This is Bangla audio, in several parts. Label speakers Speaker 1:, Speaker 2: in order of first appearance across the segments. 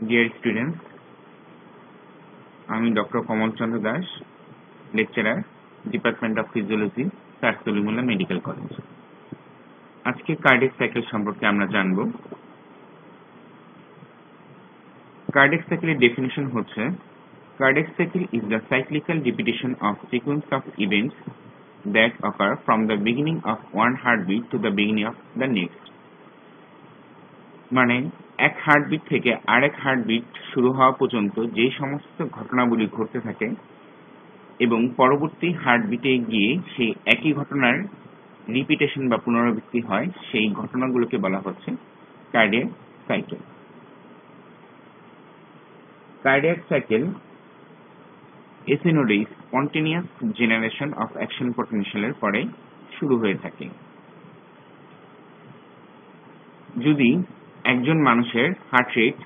Speaker 1: Dear students, আমি doctor Kamal Chandra Das, lecturer, department of physiology, sir Salimullah medical college. আজকে কার্ডিয়াক সাইকেল সম্পর্কে আমরা জানব। কার্ডিয়াক সাইকেলের ডেফিনিশন হচ্ছে, cardiac cycle is the cyclical repetition of sequence of events that occur from the beginning of one heartbeat to the beginning of the next. মানে এক হার্টবিট থেকে আরেক হার্টবিট শুরু হওয়া পর্যন্ত যে সমস্ত ঘটনাগুলি ঘটতে থাকে এবং পরবর্তী হার্টবিটে গিয়ে সেই একই ঘটনার রিপিটেশন বা পুনরাবৃত্তি হয়, সেই ঘটনাগুলোকে বলা হচ্ছে কার্ডিয়াক সাইকেল। কার্ডিয়াক সাইকেল এসিনোডে স্পন্টেনিয়াস জেনারেশন অফ অ্যাকশন পটেনশিয়ালের পরে শুরু হয়ে থাকে। যদি একজন মানুষের heart rate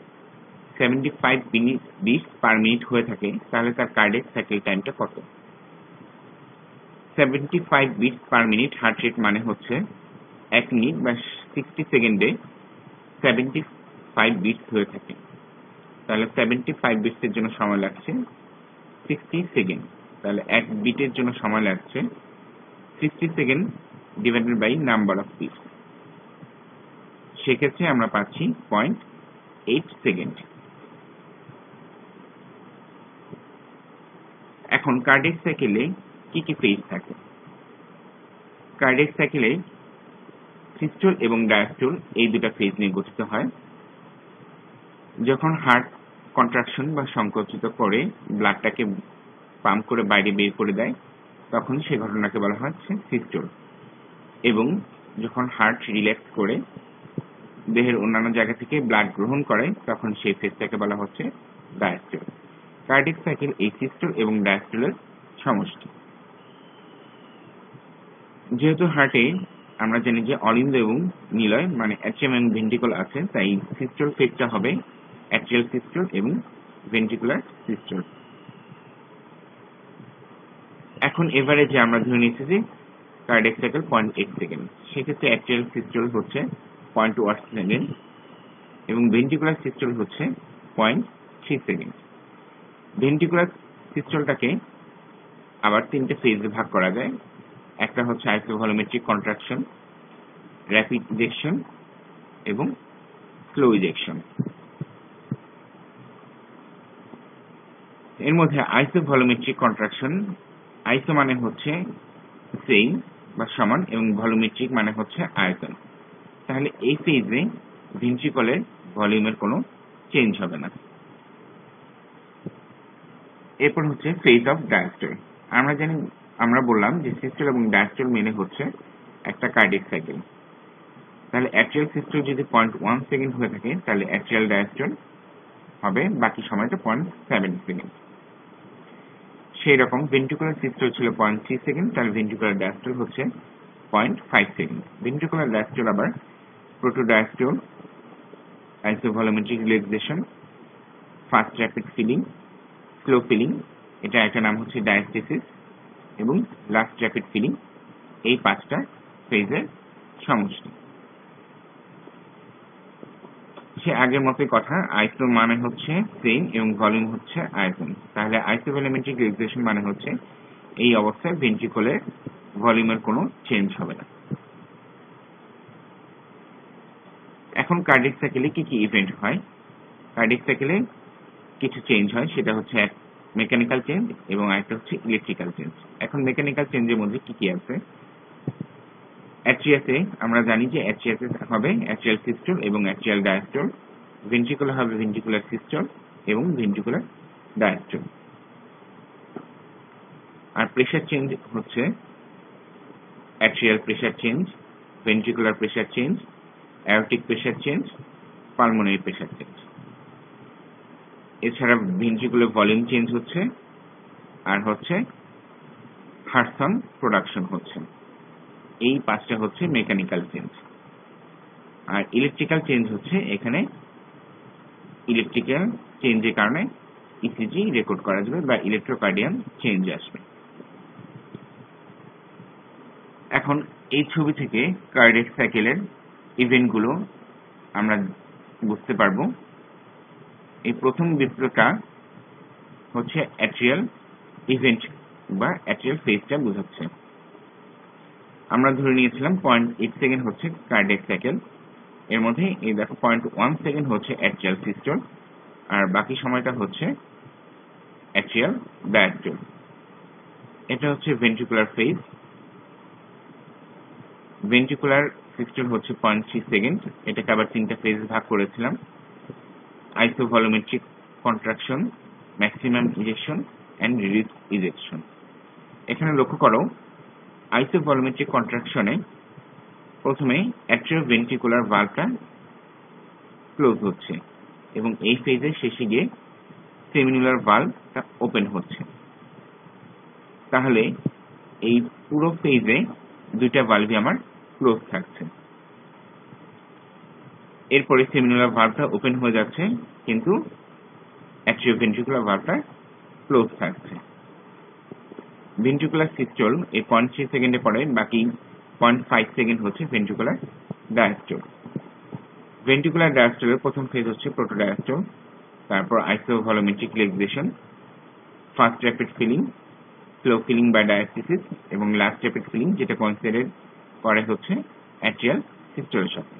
Speaker 1: 75 beats per minute হয়ে থাকে, তাহলে তার কার্ডিয়াক সাইকেল টাইমটা কত? 75 beats per minute heart rate মানে হচ্ছে 1 মিনিট বা 60 সেকেন্ডে 75 বিটস হয়ে থাকে। তাহলে 75 বিটসের জন্য সময় লাগছে 60 সেকেন্ড। তাহলে এক বিটের জন্য সময় লাগছে 60 second divided by number of bits. সেক্ষেত্রে আমরা পাচ্ছি 0.8 সেকেন্ড। এখন কার্ডিয়াক সাইকেলে কি কি ফেজ থাকে? কার্ডিয়াক সাইকেলে সিস্টোল এবং ডায়াস্টোল এই দুটো ফেজ নিয়ে গঠিত হয়। যখন হার্ট কন্ট্রাকশন বা সংকুচিত করে ব্লাডটাকে পাম্প করে বাইরে বের করে দেয়, তখন সেই ঘটনাকে বলা হচ্ছে সিস্টোল। এবং যখন হার্ট রিল্যাক্স করে দেহের অন্যান্য জায়গা থেকে ব্লাড গ্রহণ করে, তখন সেই ফেজটাকে বলা হচ্ছে ডায়াস্টোল। কার্ডিয়াক সাইকেল এই সিস্টোল এবং ডায়াস্টোলের সমষ্টি। যেহেতু হার্টে আমরা জানি যে অলিন্দ এবং নিলয় মানে অ্যাট্রিয়াম এবং ভেন্ট্রিকল আছে, তাই সিস্টোল ফেজটা হবে অ্যাট্রিয়াল সিস্টোল এবং ভেন্ট্রিকুলার সিস্টোল। এখন এভারেজে আমরা ধরে নিচ্ছি যে কার্ডিয়াক সাইকেল 0.8 সেকেন্ড। সেক্ষেত্রে অ্যাট্রিয়াল সিস্টোল হচ্ছে 0.1 সেকেন্ড এবং ভেন্ট্রিকুলার সিস্টোল হচ্ছে 0.3 সেকেন্ড। ভেন্ট্রিকুলার সিস্টোলটাকে আবার তিনটে ফেজে ভাগ করা যায়। একটা হচ্ছে আইসোভলিউমেট্রিক কন্ট্রাকশন, র্যাপিড ইজেকশন এবং স্লো ইজেকশন। এর মধ্যে আইসোভলিউমেট্রিক কন্ট্রাকশন, আইসো মানে হচ্ছে সেম বা সমান এবং ভলিউমেট্রিক মানে হচ্ছে আয়তন। তাহলে এই ফেজে ভেন্ট্রিকলের ভলিউমের কোনো চেঞ্জ হবে না। এরপর হচ্ছে ফেজ অফ ডায়াস্টোল। আমরা বললাম যে সিস্টোল এবং ডায়াস্টোল মিলে হচ্ছে একটা কার্ডিয়াক সাইকেল। তাহলে অ্যাট্রিয়াল সিস্টোল যদি 0.1 সেকেন্ড হয়ে থাকে, তাহলে অ্যাট্রিয়াল ডায়াস্টোল হবে বাকি সময়টা 0.7 সেকেন্ড। সেই রকম ভেন্ট্রিকুলার সিস্টোল ছিল 0.3 সেকেন্ড, তাহলে ভেন্ট্রিকুলার ডায়াস্টোল হচ্ছে 0.5 সেকেন্ড। ভেন্ট্রিকুলার ডায়াস্টোল আবার protodiastole, isovolumetric relaxation, first rapid filling, slow filling, এটা একটা নাম হচ্ছে ডায়াস্টেসিস, এবং লাস্ট র্যাপিড ফিলিং, এই 5টা ফেজের সমষ্টি। সে আগের মতোই কথা, আইসো মানে হচ্ছে সেম এবং ভলিউম হচ্ছে আয়তন। তাহলে আইসোভলিউমেট্রিক রিল্যাক্সেশন মানে হচ্ছে এই অবস্থায় ভেন্ট্রিকলের ভলিউমের কোনো চেঞ্জ হবে না। এখন কার্ডিয়াক সাইকেলে কি কি ইভেন্ট হয়? কার্ডিয়াক সাইকেলে কিছু চেঞ্জ হয়, সেটা হচ্ছে এক মেকানিক্যাল চেঞ্জ এবং আরেকটা হচ্ছে ইলেকট্রিক্যাল চেঞ্জ। এখন মেকানিক্যাল চেঞ্জের মধ্যে কি কি আছে? অ্যাট্রিয়াসে আমরা জানি যে অ্যাট্রিয়াসে হবে অ্যাট্রিয়াল সিস্টোল এবং অ্যাট্রিয়াল ডায়াস্টোল, ভেন্ট্রিকুলার হবে ভেন্ট্রিকুলার সিস্টোল এবং ভেন্ট্রিকুলার ডায়াস্টোল। আর প্রেসার চেঞ্জ হচ্ছে atrial pressure change, ventricular pressure change, aortic pressure change, pulmonary pressure change. এছাড়া ভেন্ট্রিকুলার ভলিউম চেঞ্জ হচ্ছে, আর হচ্ছে হার্ট সাউন্ড প্রোডাকশন হচ্ছে। এই 5টা হচ্ছে মেকানিক্যাল চেঞ্জ। আর ইলেকট্রিক্যাল চেঞ্জ হচ্ছে এখানে ইলেকট্রিক্যাল চেঞ্জের কারণে ইসিজি রেকর্ড করা যাবে বা ইলেকট্রোকার্ডিয়াম চেঞ্জ আসবে। এখন এই ছবি থেকে কার্ডিয়াক সাইকেলের ইভেন্টগুলো আমরা বুঝতে পারবো। এই প্রথম বৃত্তটা হচ্ছে অ্যাট্রিয়াল ইভেন্ট বা অ্যাট্রিয়াল ফেজটা বোঝাচ্ছে। আমরা ধরে নিয়েছিলাম 0.8 সেকেন্ড হচ্ছে কার্ডিয়াক সাইকেল, এর মধ্যে এই দেখো 0.1 সেকেন্ড হচ্ছে অ্যাট্রিয়াল সিস্টোল, আর বাকি সময়টা হচ্ছে অ্যাট্রিয়াল ডায়াস্টোল। এটা হচ্ছে ভেন্ট্রিকুলার ফেজ। ভেন্ট্রিকুলার সিস্টোল হচ্ছে 0.3 সেকেন্ড। এটাকে আবার 3টা ফেজ ভাগ করেছিলাম, isovolumetric contraction, maximum ejection and reduce ejection. এখানে লক্ষ্য করো, আইসোভলিউমেট্রিক কন্ট্রাকশনে প্রথমে অ্যাট্রিওভেন্ট্রিকুলার ভালভটা ক্লোজ হচ্ছে এবং এই ফেজের শেষে গিয়ে সেমিনুলার ভালভটা ওপেন হচ্ছে। তাহলে এই পুরো ফেজে দুইটা ভালভই আমার ক্লোজ থাকছে। এরপরে সেমিনুলার ভালভটা ওপেন হয়ে যাচ্ছে, কিন্তু অ্যাট্রিওভেন্ট্রিকুলার ভালভটা ক্লোজ থাকছে। ভেন্ট্রিকুলার সিস্টোল এই 0.3 সেকেন্ডে পরে, বাকি 0.5 সেকেন্ড হচ্ছে ভেন্ট্রিকুলার ডায়াস্টোল। ভেন্ট্রিকুলার ডায়াস্টোলের প্রথম ফেজ হচ্ছে প্রোটোডায়াস্টোল, তারপর isovolumetric relaxation, first rapid filling, slow filling by diastasis এবং লাস্ট র্যাপিড ফিলিং, যেটা কনসিডার করে হচ্ছে অ্যাট্রিয়াল সিস্টোলের সাথে।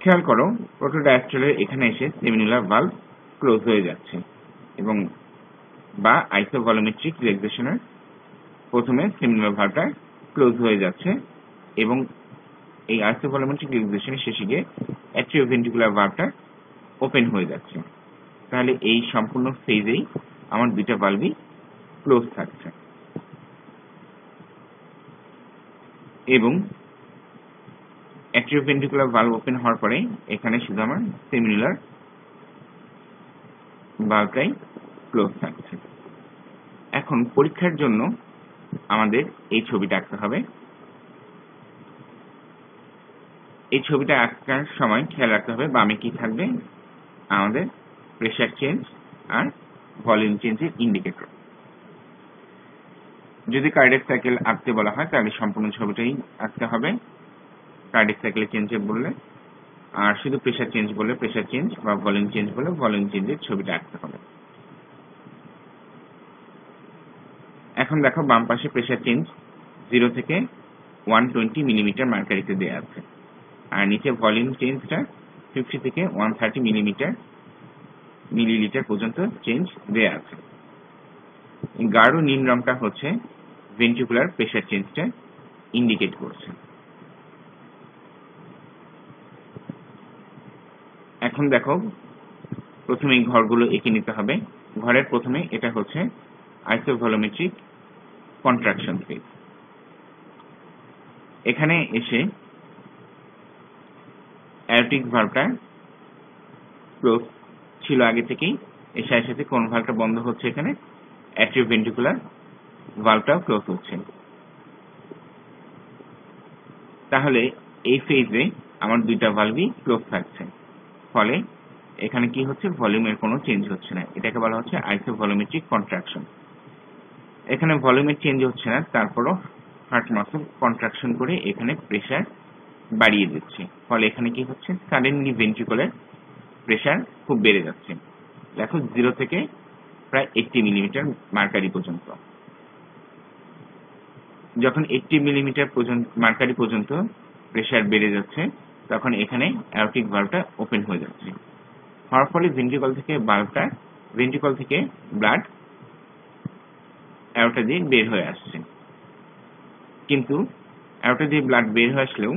Speaker 1: খেয়াল করো, প্রোটোডায়াস্টোলের এখানে এসে সেমিনুলার ভালভ ক্লোজ হয়ে যাচ্ছে এবং বা আইসোভলিউমেট্রিক রিল্যাক্সেশনের প্রথমে সেমিনুলার ভালভটা ক্লোজ হয়ে যাচ্ছে এবং এই আইসোভলিউমেট্রিক রিল্যাক্সেশনের শেষে গিয়ে অ্যাট্রিওভেন্ট্রিকুলার ভালভটা ওপেন হয়ে যাচ্ছে। তাহলে এই সম্পূর্ণ ফেজেই আমার দুইটা ভালভই ক্লোজ থাকছে এবং অ্যাট্রিওভেন্ট্রিকুলার ভালভ ওপেন হওয়ার পরে এখানে শুধু আমার সেমিনুলার ভালভটাই ক্লোজ থাকছে। এখন পরীক্ষার জন্য আমাদের এই ছবিটা আঁকতে হবে। এই ছবিটা আঁকার সময় খেয়াল রাখতে হবে বামে কি থাকবে, আমাদের প্রেসার চেঞ্জ আর ভলিউম চেঞ্জের ইন্ডিকেটর। যদি কার্ডিয়াক সাইকেল আঁকতে বলা হয় তাহলে সম্পূর্ণ ছবিটাই আঁকতে হবে কার্ডিয়াক সাইকেল চেঞ্জে বললে, আর শুধু প্রেসার চেঞ্জ বললে প্রেসার চেঞ্জ বা ভলিউম চেঞ্জ বললে ভলিউম চেঞ্জের ছবিটা আঁকতে হবে। এখন দেখো বাম পাশে প্রেসার চেঞ্জ 0 থেকে 120 মিলিমিটার মার্কারিতে দেওয়া আছে, আর নিচে ভলিউম চেঞ্জটা 50 থেকে 130 মিলিলিটার পর্যন্ত চেঞ্জ দেওয়া আছে। গাঢ় নীল রংটা হচ্ছে ভেন্ট্রিকুলার প্রেসার চেঞ্জটা ইন্ডিকেট করছে। এখন দেখো, প্রথমে এই ঘরগুলো এঁকে নিতে হবে। ঘরের প্রথমে এটা হচ্ছে আইসোভলিউমেট্রিক কন্ট্রাকশন ফেজ। এখানে এসে অ্যারোটিক ভালভটা ক্লোজ ছিল আগে থেকেই, এর সাথে সাথে কোন ভালভটা বন্ধ হচ্ছে, এখানে অ্যাট্রিওভেন্ট্রিকুলার ভালভটাও ক্লোজ হচ্ছে। তাহলে এই ফেজে আমার দুইটা ভালভই ক্লোজ থাকছে, ফলে এখানে কি হচ্ছে, ভলিউমের কোনো চেঞ্জ হচ্ছে না। এটাকে বলা হচ্ছে আইসোভলিউমেট্রিক কন্ট্রাকশন। এখানে ভলিউমের চেঞ্জ হচ্ছে না, তারপরও হার্ট মাসল কন্ট্রাকশন করে এখানে প্রেসার বাড়িয়ে দিচ্ছে, ফলে এখানে কি হচ্ছে, সাডেনলি ভেন্ট্রিকুলার প্রেসার খুব বেড়ে যাচ্ছে। দেখো 0 থেকে প্রায় 80 মিলিমিটার মার্কারি পর্যন্ত। যখন 80 মিলিমিটার মার্কারি পর্যন্ত প্রেসার বেড়ে যাচ্ছে, তখন এখানে অ্যারোটিক ভালভটা ওপেন হয়ে যাচ্ছে, হওয়ার ফলে ভেন্ট্রিকল থেকে ব্লাড অ্যারোটা দিয়ে বের হয়ে আসছে। কিন্তু অ্যারোটা দিয়ে ব্লাড বের হয়ে আসলেও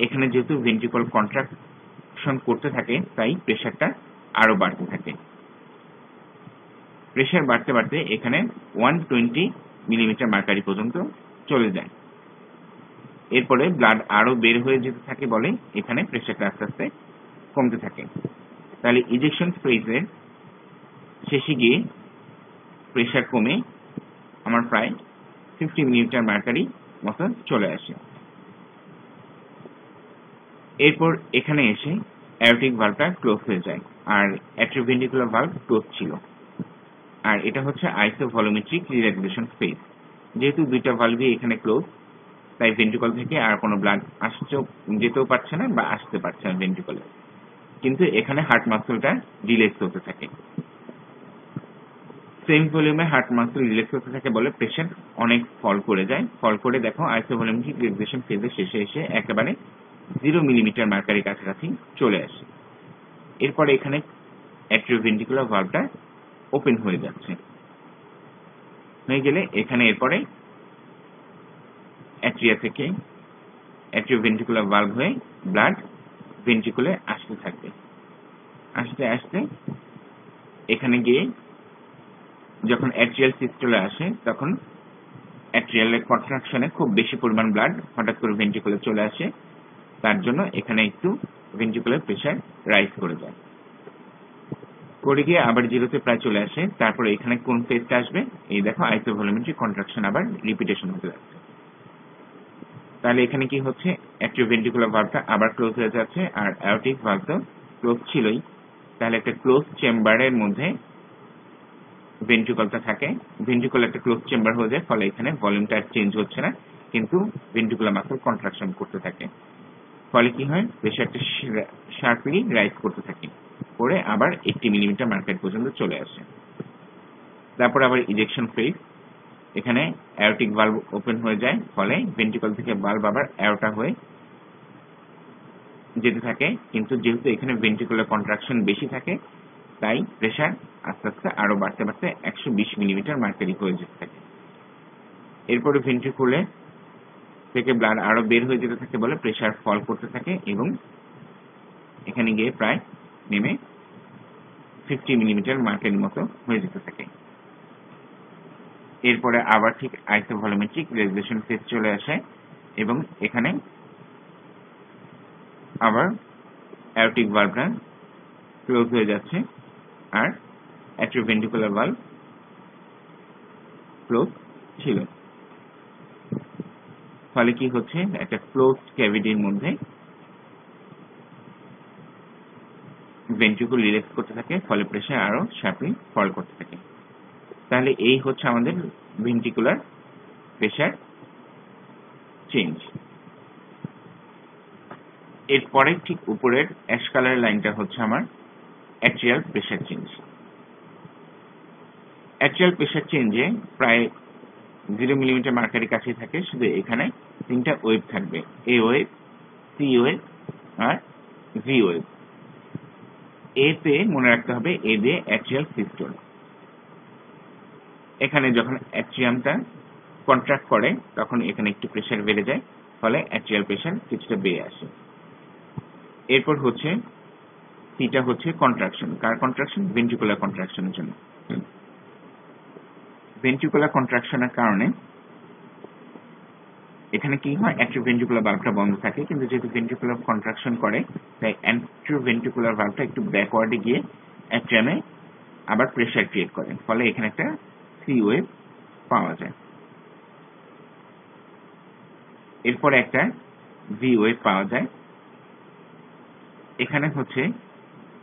Speaker 1: এখানে যেহেতু ভেন্ট্রিকল কন্ট্রাকশন করতে থাকে, তাই প্রেসারটা আরো বাড়তে থাকে। প্রেসার বাড়তে বাড়তে এখানে 120 মিলিমিটার মার্কারি পর্যন্ত চলে যায়। এরপরে ব্লাড আরো বের হয়ে যেতে থাকে বলে এখানে প্রেসারটা আস্তে আস্তে কমতে থাকে। তাহলে ইজেকশন ফেজের শেষে গিয়ে প্রেসার কমে আমার প্রায় 50 মিলিমিটার মার্কারি মতো চলে আসে। এরপর এখানে এসে অ্যারোটিক ভালভটা ক্লোজ হয়ে যায়, আর অ্যাট্রিওভেন্ট্রিকুলার ভালভ ক্লোজ ছিল। আর এটা হচ্ছে আইসোভলিউমেট্রিক রিল্যাক্সেশন ফেজ। যেহেতু দুইটা ভালভই এখানে ক্লোজ, তাই ভেন্ট্রিকল থেকে আর কোনো ব্লাড যেতেও পারছে না বা আসতে পারছে না ভেন্ট্রিকলে। কিন্তু এখানে হার্ট মাসলটা রিল্যাক্স হতে থাকে। সেম ভলিউমে হার্ট মাসল রিল্যাক্স হতে থাকে বলে প্রেশার অনেক ফল করে যায়। ফল করে দেখো আইসোভলিউমেট্রিক রিল্যাক্সেশন ফেজে শেষে এসে একেবারে 0 মিলিমিটার মার্কারের কাছাকাছি চলে আসে। এরপরে এখানে অ্যাট্রিওভেন্ট্রিকুলার ভালভটা ওপেন হয়ে যাচ্ছে, হয়ে গেলে এখানে এরপরে অ্যাট্রিয়া থেকে অ্যাট্রিওভেন্ট্রিকুলার ভালভ হয়ে ব্লাড ভেন্ট্রিকুলে আসতে থাকবে। আসতে আসতে এখানে গিয়ে যখন অ্যাট্রিয়াল সিস্টোলে আসে তখন অ্যাট্রিয়ালের কন্ট্রাকশনে খুব বেশি পরিমাণ ব্লাড হঠাৎ করে ভেন্ট্রিকুলে চলে আসে, তার জন্য এখানে একটু ভেন্ট্রিকুলার প্রেশার রাইজ করে যায়, করে গিয়ে আবার 0-তে প্রায় চলে আসে। তারপরে এখানে কোন ফেজটা আসবে, এই দেখো আইসোভলিউমেট্রিক কন্ট্রাকশন আবার রিপিটেশন হতে যাচ্ছে। তাহলে এখানে কি হচ্ছে, অ্যাট্রিওভেন্ট্রিকুলার ভালভটা আবার ক্লোজ হয়ে যাচ্ছে, আর অ্যাওর্টিক ভালভ তো ক্লোজ ছিলই। তাহলে একটা ক্লোজ চেম্বারের মধ্যে ভেন্ট্রিকলটা থাকে, ভেন্ট্রিকল একটা ক্লোজ চেম্বার হয়ে যায়, ফলে এখানে ভলিউমটা চেঞ্জ হচ্ছে না, কিন্তু ভেন্ট্রিকুলার মাসল কন্ট্রাকশন করতে থাকে। ফলে কি হয়, প্রেশারটা শার্পলি রাইজ করতে থাকে, করে আবার 80 মিলিমিটার মার্কার পর্যন্ত চলে আসে। তারপর আবার ইজেকশন ফেজ, এখানে অ্যাওর্টিক ভালভ ওপেন হয়ে যায়, ফলে ভেন্ট্রিকল থেকে ভালভ আবার অ্যাওর্টা হয়ে যেতে থাকে, কিন্তু যেহেতু এখানে ভেন্ট্রিকুলার কন্ট্রাকশন বেশি থাকে তাই প্রেশার আস্তে আস্তে আরো বাড়তে বাড়তে 120 মিলিমিটার মার্কারি হয়ে যেতে থাকে। এরপরে ভেন্ট্রিকুলে থেকে ব্লাড আরো বের হয়ে যেতে থাকে বলে প্রেশার ফল করতে থাকে এবং এখানে গিয়ে প্রায় নেমে 50 মিলিমিটার মার্কারির মতো হয়ে যেতে থাকে। এরপরে আবার ঠিক আইসোভলিউমেট্রিক রেগুলেশন ফেজ চলে আসে এবং এখানে আবার অ্যাওর্টিক ভালভটা ক্লোজ হয়ে যাচ্ছে আর অ্যাট্রিওভেন্ট্রিকুলার ভালভ ক্লোজ ছিল, ফলে কি হচ্ছে, একটা ক্লোজড ক্যাভিটির মধ্যে ভেন্ট্রিকুল রিল্যাক্স করতে থাকে, ফলে প্রেশার আরো শার্পলি ফল করতে থাকে। তাহলে এই হচ্ছে আমাদের ভেন্ট্রিকুলার প্রেশার চেঞ্জ। এরপরে ঠিক উপরের অ্যাশ কালারের লাইনটা হচ্ছে আমার atrial pressure change. Atrial pressure চেঞ্জে প্রায় 0 মিলিমিটার মার্কারের কাছে থাকে, শুধু এখানে 3টা ওয়েভ থাকবে, এ ওয়েভ, সি ওয়েভ আর ভি ওয়েভ। এতে মনে রাখতে হবে এ দিয়ে অ্যাট্রিয়াল সিস্টোল। এখানে যখন অ্যাট্রিয়ামটা কন্ট্রাক্ট করে তখন এখানে একটু প্রেশার বেড়ে যায়, ফলে অ্যাট্রিয়াল প্রেশার কিছুটা বেড়ে আসে। এরপর হচ্ছে সিটা হচ্ছে কন্ট্রাকশন। কার কন্ট্রাকশন? ভেন্ট্রিকুলার কন্ট্রাকশনের জন্য। ভেন্ট্রিকুলার কন্ট্রাকশনের কারণে এখানে কি হয়, অ্যাট্রিওভেন্ট্রিকুলার ভালভটা বন্ধ থাকে, কিন্তু যেহেতু ভেন্ট্রিকুলার কন্ট্রাকশন করে তাই অ্যাট্রিওভেন্ট্রিকুলার ভালভটা একটু ব্যাকওয়ার্ডে গিয়ে অ্যাট্রিয়ামে আবার প্রেশার ক্রিয়েট করে, ফলে এখানে একটা সি ওয়েভ পাওয়া যায়। এরপরে একটা ভি ওয়েভ পাওয়া যায়। এখানে হচ্ছে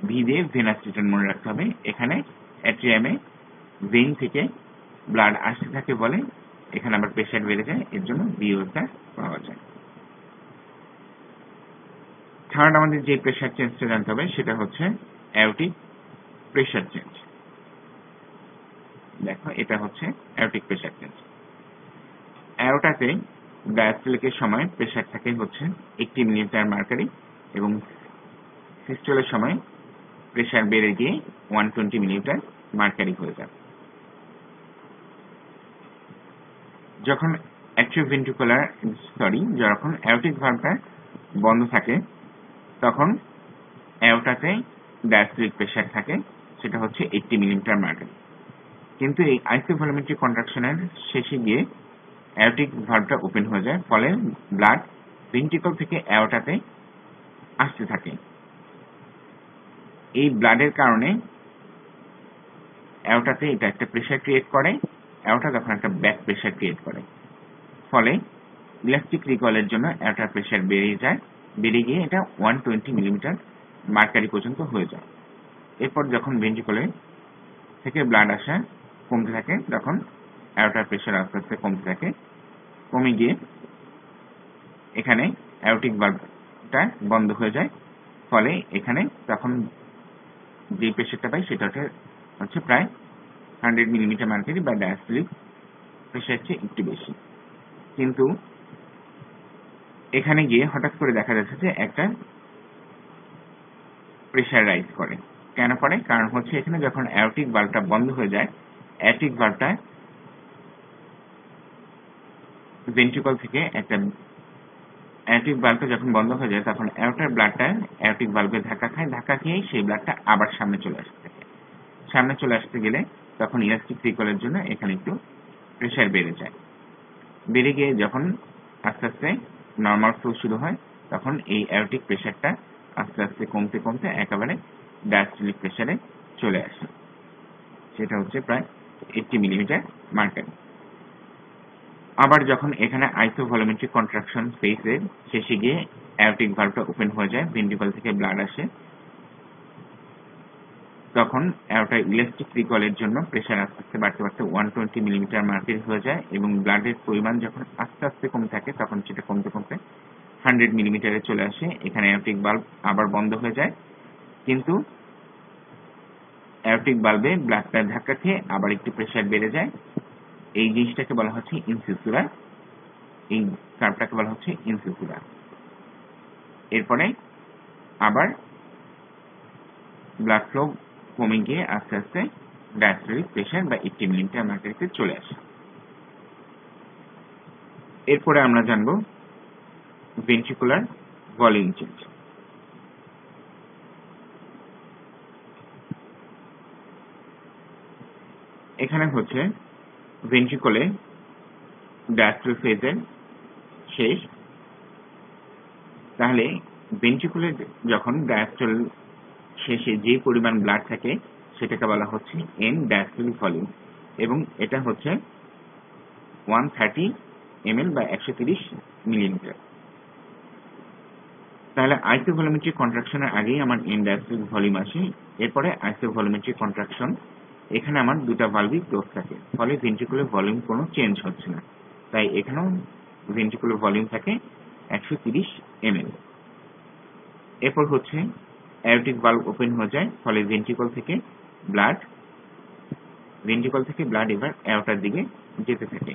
Speaker 1: ভি দিয়ে ভেনাস রিটার্ন মনে রাখতে হবে। এখানে অ্যাট্রিয়ামে ভেইন থেকে ব্লাড আসতে থাকে বলে এখানে আবার প্রেশার বেড়ে যায়, এর জন্য ভি ওয়েভটা পাওয়া যায়। থার্ড আমাদের যে প্রেশার চেঞ্জটা জানতে হবে সেটা হচ্ছে অ্যাওর্টিক প্রেশার চেঞ্জ। দেখো এটা হচ্ছে অ্যাওর্টিক প্রেশার চেঞ্জ। অ্যাওর্টাতে ডায়াস্টোলিকের সময় প্রেশার থাকে হচ্ছে 80 মিলিমিটার মার্কারি এবং সিস্টোলের সময় প্রেশার বেড়ে গিয়ে 120 মিলিমিটার মার্কারি হয়ে যায়। যখন যখন অ্যাওর্টিক ভালভটা বন্ধ থাকে তখন অ্যাওর্টাতে ডায়াস্টোলিক প্রেশার থাকে, সেটা হচ্ছে 80 মিলিমিটার মার্কারি। কিন্তু এই আইসোভলিউমেট্রিক কন্ট্রাকশনের শেষে গিয়ে অ্যাওর্টিক ভালভটা ওপেন হয়ে যায়, ফলে ব্লাড ভেন্ট্রিকল থেকে অ্যাওর্টাতে আসতে থাকে। এই ব্লাডের কারণে অ্যাওর্টাতে এটা একটা প্রেশার ক্রিয়েট করে, অ্যাওর্টা তখন একটা ব্যাক প্রেশার ক্রিয়েট করে, ফলে ইলাস্টিক রিকয়েলের জন্য অ্যাওর্টার প্রেশার বেড়ে গিয়ে এটা 120 মিলিমিটার মার্কারি পর্যন্ত হয়ে যায়। এরপর যখন ভেন্ট্রিকলে থেকে ব্লাড আসা কমতে থাকে তখন অ্যাওর্টার প্রেশার আস্তে আস্তে কমতে থাকে, কমে গিয়ে এখানে অ্যাওর্টিক ভালভটা বন্ধ হয়ে যায়, ফলে ফলে এখানে তখন যে প্রেশারটা পাই সেটা হচ্ছে প্রায় 100 মিলিমিটার মার্কারি বা ডায়াস্টোলিক প্রেশার চেয়ে একটু বেশি। কিন্তু এখানে গিয়ে হঠাৎ করে দেখা যাচ্ছে যে একটা প্রেশার রাইজ করে। কেন করে? কারণ হচ্ছে এখানে যখন অ্যাওরটিক ভালভটা বন্ধ হয়ে যায়, অ্যাওরটিক ভালভটা ভেন্ট্রিকল থেকে অ্যাওরটিক ভালভটা যখন বন্ধ হয়ে যায় তখন অ্যাওরটার ব্লাডটা অ্যাওরটিক ভালভে ধাক্কা খায়, ধাক্কা খেয়ে সেই ব্লাডটা আবার সামনে চলে আসতে গেলে তখন ইলাস্টিক রিকলের জন্য এখানে একটু প্রেশার বেড়ে যায়। বেড়ে গিয়ে যখন আস্তে আস্তে নর্মাল ফ্লো শুরু হয় তখন এই অ্যাওরটিক প্রেশারটা আস্তে আস্তে কমতে কমতে একেবারে ডায়াস্টোলিক প্রেশারে চলে আসে, সেটা হচ্ছে প্রায় 80 মিলিমিটার মার্কারি। আবার যখন এখানে আইসোভলিউমেট্রিক কন্ট্রাকশন ফেজের শেষে গিয়ে অ্যাওরটিক ভালভটা ওপেন হয়ে যায়, ভেন্ট্রিকল থেকে ব্লাড আসে, তখন অ্যাওরটার ইলাস্টিক রিকলের জন্য প্রেশার আস্তে আস্তে বাড়তে বাড়তে 120 মিলিমিটার মার্কারি হয়ে যায় এবং ব্লাডের পরিমাণ যখন আস্তে আস্তে কমে থাকে তখন সেটা কমতে কমতে 100 মিলিমিটারে চলে আসে। এখানে অ্যাওরটিক ভালভ আবার বন্ধ হয়ে যায়, কিন্তু অ্যাওরটিক ভালভে ব্লাডটা ধাক্কা খেয়ে আবার একটু প্রেশার বেড়ে যায়। এই জিনিসটাকে বলা হচ্ছে ইনসিসুরা, এই কার্ভটাকে বলা হচ্ছে ইনসিসুরা। এরপরে আবার ব্লাড ফ্লো কমে গিয়ে আস্তে আস্তে ডায়াস্টোলিক প্রেশার বা 80 মিলিমিটার মার্কারিতে চলে আসে। এরপরে আমরা জানব ভেন্ট্রিকুলার ভলিউম চেঞ্জ। এখানে হচ্ছে ভেন্ট্রিকলে ডায়াস্টল ফেজের শেষ। তাহলে ভেন্ট্রিকুলের যখন ডায়াস্টল শেষে যে পরিমাণ ব্লাড থাকে সেটাকে বলা হচ্ছে এন ডায়াস্টোলিক ভলিউম, এবং এটা হচ্ছে 130 ml বা 130 মিলিলিটার। তাহলে আইসোভলিউমেট্রিক কন্ট্রাকশনের আগেই আমার এন ডায়াস্টোলিক ভলিউম আসে। এরপরে আইসোভলিউমেট্রিক কন্ট্রাকশন, এখানে আমার দুটা ভালভই ক্লোজ থাকে, ফলে ভেন্ট্রিকুলার ভলিউম কোনো চেঞ্জ হচ্ছে না, তাই এখানেও ভেন্ট্রিকুলার ভলিউম থাকে 130 ml। এরপর হচ্ছে অ্যাওরটিক ভালভ ওপেন হয়ে যায়, ফলে ভেন্ট্রিকল থেকে ব্লাড এবার অ্যাওরটার দিকে যেতে থাকে।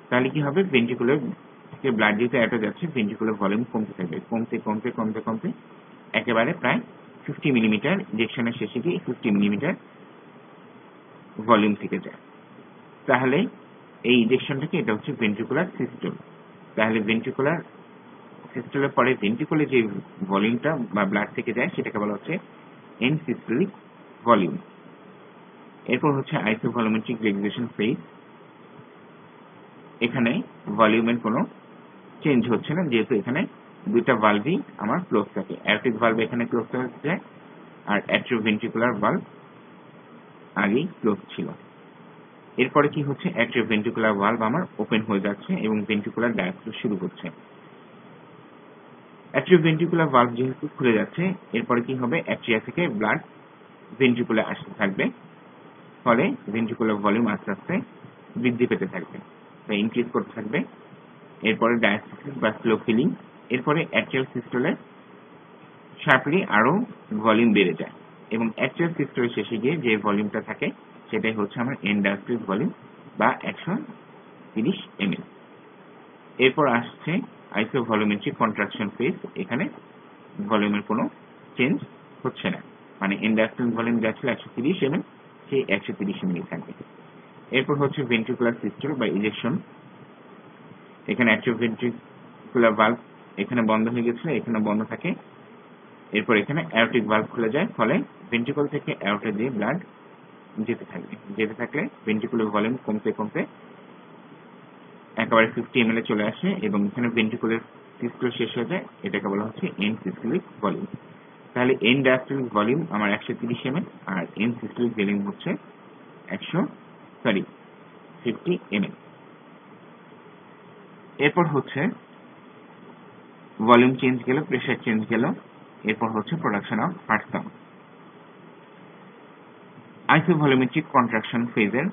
Speaker 1: তাহলে কি হবে? ভেন্ট্রিকুলার থেকে ব্লাড যেহেতু অ্যাওরটা যাচ্ছে, ভেন্ট্রিকুলার ভলিউম কমতে থাকবে, কমতে কমতে কমতে কমতে একেবারে প্রায় 50 মিলিমিটার, ইনজেকশনের শেষে গিয়ে 50 মিলিমিটার ভলিউম থেকে যায়। তাহলে এই ইনজেকশনটাকে, এটা হচ্ছে ভেন্ট্রিকুলার সিস্টেম। তাহলে ভেন্ট্রিকুলার সিস্টেমের পরে ভেন্ট্রিকুলে যে ভলিউমটা বা ব্লাড থেকে যায় সেটাকে বলা হচ্ছে এন সিস্টোলিক ভলিউম। এরপর হচ্ছে আইসোভলিউমেট্রিক রেগুলেশন ফেজ। এখানে ভলিউমের কোনো চেঞ্জ হচ্ছে না, যেহেতু এখানে দুইটা ভালভই আমার ক্লোজ থাকে। অ্যাওরটিক ভালভ এখানে ক্লোজ হয়ে যায় আর অ্যাট্রিওভেন্ট্রিকুলার ভালভ আগেই ক্লোজ ছিল। এরপরে কি হচ্ছে? অ্যাট্রিওভেন্ট্রিকুলার ভালভ আমার ওপেন হয়ে যাচ্ছে এবং ভেন্ট্রিকুলার ডায়াফ্রাম শুরু হচ্ছে। অ্যাট্রিওভেন্ট্রিকুলার ভালভ যেহেতু খুলে যাচ্ছে, এরপরে কি হবে? অ্যাট্রিয়া থেকে ব্লাড ভেন্ট্রিকুলে আসতে থাকবে, ফলে ভেন্ট্রিকুলার ভলিউম আস্তে আস্তে বৃদ্ধি পেতে থাকবে বা ইনক্রিজ করতে থাকবে। এরপরে ডায়াস্টোলিক বা স্লো ফিলিং। এরপরে অ্যাট্রিয়াল সিস্টোলে শার্পলি আরো ভলিউম বেড়ে যায় এবং অ্যাট্রিয়াল সিস্টোলের শেষে গিয়ে যে ভলিউমটা থাকে সেটাই হচ্ছে আমার এন্ড ডায়াস্টোলিক ভলিউম বা 130 ml। এরপর আসছে আইসোভলিউমেট্রিক কন্ট্রাকশন ফেজ। এখানে ভলিউমের কোনো চেঞ্জ হচ্ছে না, মানে এন্ড ডায়াস্টোলিক ভলিউম যা ছিল 130 ml সেই 130 ml থাকবে। এরপর হচ্ছে ভেন্ট্রিকুলার সিস্টোল বা ইজেকশন। এখানে অ্যাট্রিওভেন্ট্রিকুলার ভালভ এখানে বন্ধ হয়ে গেছিল, এখানে বন্ধ থাকে। এরপর এখানে অ্যাওরটিক ভালভ খুলে যায়, ফলে ভেন্ট্রিকল থেকে অ্যাওরটা দিয়ে ব্লাড যেতে থাকলে ভেন্ট্রিকুলার ভলিউম কমতে কমতে একেবারে 50 ml এ চলে আসে এবং এখানে ভেন্ট্রিকুলার সিস্টোল শেষ হয়ে যায়। এটাকে বলা হচ্ছে এন্ড সিস্টোলিক ভলিউম। তাহলে এন্ড ডায়াস্টোলিক ভলিউম আমার 130 ml আর এন্ড সিস্টোলিক ভলিউম হচ্ছে 50 ml। এরপর হচ্ছে ভলিউম চেঞ্জ গেল, প্রেসার চেঞ্জ গেল, এরপর হচ্ছে production of heart sound. Isovolumetric contraction ফেজের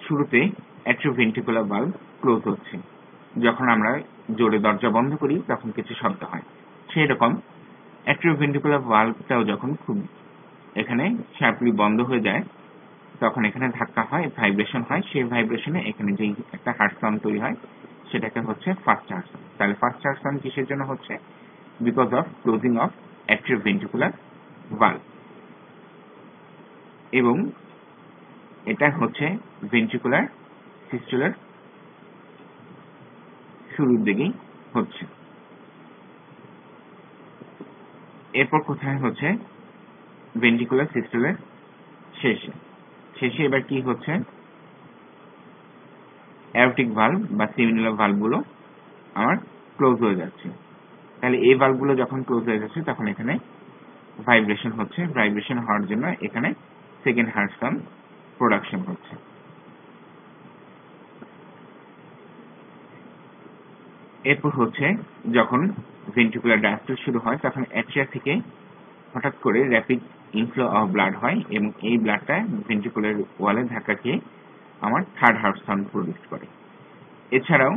Speaker 1: শুরুতে অ্যাট্রিওভেন্ট্রিকুলার ভালভ ক্লোজ হচ্ছে। যখন আমরা জোরে দরজা বন্ধ করি তখন কিছু শব্দ হয়, সেই রকম অ্যাট্রিওভেন্ট্রিকুলার ভালভটাও যখন খুব এখানে শার্পলি বন্ধ হয়ে যায় তখন এখানে ধাক্কা হয়, ভাইব্রেশন হয়, সেই ভাইব্রেশনে এখানে যেই একটা হার্ট সাউন্ড তৈরি হয় সেটাকে হচ্ছে ফার্স্ট হার্ট সাউন্ড। তাহলে ফার্স্ট হার্ট সাউন্ড কিসের জন্য হচ্ছে? Because of closing of atrioventricular valve. এবং এটা হচ্ছে ভেন্ট্রিকুলার সিস্টুলার শুরুর দিকেই হচ্ছে। এরপর কোথায় হচ্ছে? ভেন্ট্রিকুলার সিস্টুলার শেষে। শেষে এবার কি হচ্ছে? অ্যারোটিক ভালভ বা সিমিনুলার ভালভগুলো আমার ক্লোজ হয়ে যাচ্ছে। তাহলে এই ভালভগুলো যখন ক্লোজ হয়ে যাচ্ছে তখন এখানে ভাইব্রেশন হচ্ছে। ভাইব্রেশন হওয়ার জন্য এখানে সেকেন্ড হার্ট সাউন্ড প্রোডাকশন হচ্ছে। এরপর হচ্ছে যখন ভেন্ট্রিকুলার ডায়াস্টল শুরু হয় তখন অ্যাট্রিয়া থেকে হঠাৎ করে র্যাপিড ইনফ্লো অফ ব্লাড হয় এবং এই ব্লাডটা ভেন্ট্রিকুলার ওয়ালে ধাক্কা খেয়ে আমার থার্ড হার্ট সাউন্ড প্রডিউস করে। এছাড়াও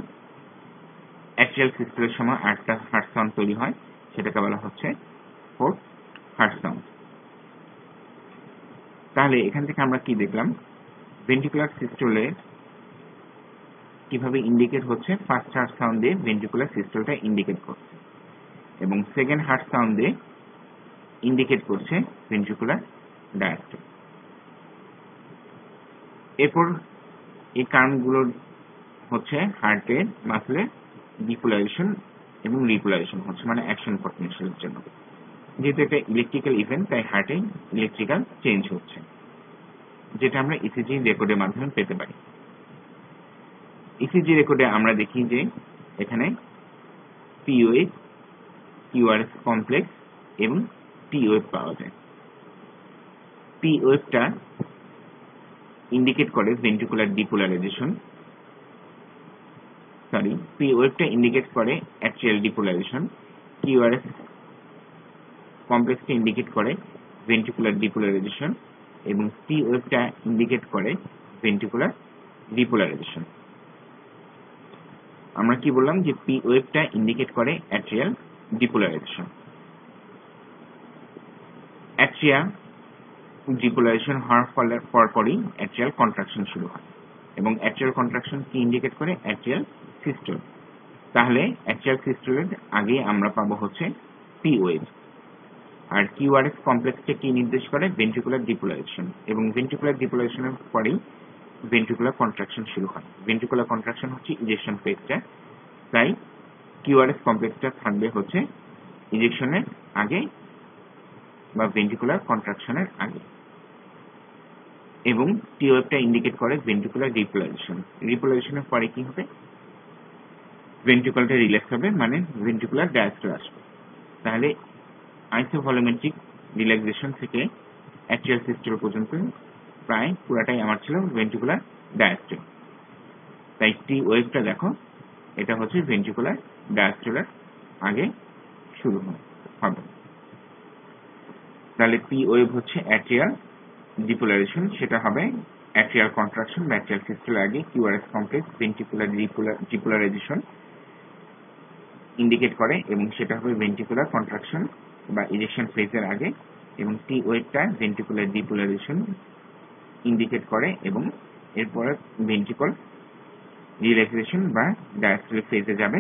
Speaker 1: অ্যাট্রিয়াল সিস্টেমের সময় আরেকটা হার্ট সাউন্ড তৈরি হয়, সেটাকে বলা হচ্ছে ফোর্থ হার্ট সাউন্ড। তাহলে এখান থেকে আমরা কি দেখলাম? ভেন্ট্রিকুলার সিস্টলে কিভাবে ইন্ডিকেট হচ্ছে? ফার্স্ট হার্ট সাউন্ডে ভেন্ট্রিকুলার সিস্টলটা ইন্ডিকেট করছে এবং সেকেন্ড হার্ট সাউন্ডে ইন্ডিকেট করছে ভেন্ট্রিকুলার ডায়াস্টল। এরপর এই কারণগুলোর হচ্ছে হার্টের মাসলের ডিপোলারাইজেশন এবং রিপোলারাইজেশন হচ্ছে, মানে অ্যাকশন পটেনশিয়ালের জন্য। যেহেতু এটা ইলেকট্রিক্যাল ইভেন্ট তাই হার্টে ইলেকট্রিক্যাল চেঞ্জ হচ্ছে, যেটা আমরা ইসিজি রেকর্ডের মাধ্যমে পেতে পারি। ইসিজি রেকর্ডে আমরা দেখি যে এখানে পি ওয়েভ, কিউআরএস কমপ্লেক্স এবং টি ওয়েভ পাওয়া যায়। পি ওয়েভটা ইন্ডিকেট করে ভেন্ট্রিকুলার ডিপোলারাইজেশন, পি ওয়েভটা ইন্ডিকেট করে অ্যাট্রিয়াল ডিপোলারাইজেশন, কিউআরএস কমপ্লেক্সটা ইন্ডিকেট করে ভেন্ট্রিকুলার ডিপোলারাইজেশন এবং টি ওয়েভটা ইন্ডিকেট করে ভেন্ট্রিকুলার ডিপোলারাইজেশন। আমরা কি বললাম? যে পি ওয়েভটা ইন্ডিকেট করে অ্যাট্রিয়াল ডিপোলারাইজেশন। অ্যাট্রিয়া ডিপোলারাইজেশন হওয়ার পরপরই অ্যাট্রিয়াল কন্ট্রাকশন শুরু হয় এবং অ্যাট্রিয়াল কন্ট্রাকশন কি ইন্ডিকেট করে? Atrial systole. তাহলে অ্যাট্রিয়াল সিস্টলের আগে আমরা পাবো হচ্ছে পি ওয়েভ। আর কিউআরএস কমপ্লেক্সকে কি নির্দেশ করে? Ventricular depolarisation. এবং ভেন্ট্রিকুলার ডিপোলারাইজেশনের পরেই ভেন্ট্রিকুলার কন্ট্রাকশন শুরু হয়। ভেন্ট্রিকুলার কন্ট্রাকশন হচ্ছে ইজেকশন ফেজটা, তাই কিউআরএস কমপ্লেক্সটা থাকবে হচ্ছে ইজেকশনের আগে বা ভেন্ট্রিকুলার কন্ট্রাকশনের আগে। এবং টি ওয়েভটা ইন্ডিকেট করে ভেন্ট্রিকুলার রিপোলারাইজেশন। রিপোলারাইজেশনের পরে কি হবে? ভেন্ট্রিকলটা রিল্যাক্স হবে, মানে ভেন্ট্রিকুলার ডায়াস্টল আসবে। তাহলে আইসোভলিউমেট্রিক রিল্যাক্সেশন থেকে অ্যাট্রিয়াল সিস্টল পর্যন্ত প্রায় পুরাটাই আমার ছিল ভেন্ট্রিকুলার ডায়াস্টল। তাই টি ওয়েভটা দেখো, এটা হচ্ছে ভেন্ট্রিকুলার ডায়াস্টলের আগে শুরু হবে। তাহলে পি ওয়েভ হচ্ছে অ্যাট্রিয়াল ডিপোলারাইজেশন, সেটা হবে অ্যাট্রিয়াল কন্ট্রাকশন বা অ্যাট্রিয়াল সিস্টলের আগে। QRS complex ventricular depolarisation indicate করে এবং সেটা হবে ভেন্ট্রিকুলার কন্ট্রাকশন বা ইজেকশন ফেজের আগে। এবং টি ওয়েভটা ভেন্ট্রিকুলার ডিপোলারাইজেশন ইন্ডিকেট করে এবং এরপরে ভেন্ট্রিকল রিল্যাক্সেশন বা ডায়াস্টলিক ফেজে যাবে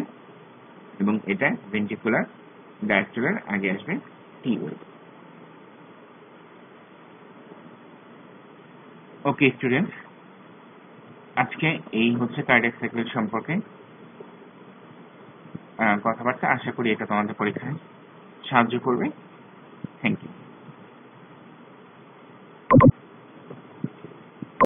Speaker 1: এবং এটা ভেন্ট্রিকুলার ডায়াস্টলের আগে আসবে টি ওয়েভ। ওকে স্টুডেন্ট, আজকে এই হচ্ছে কার্ডিয়াক সাইকেল সম্পর্কে কথাবার্তা। আশা করি এটা তোমাদের পরীক্ষায় সাহায্য করবে। Thank you.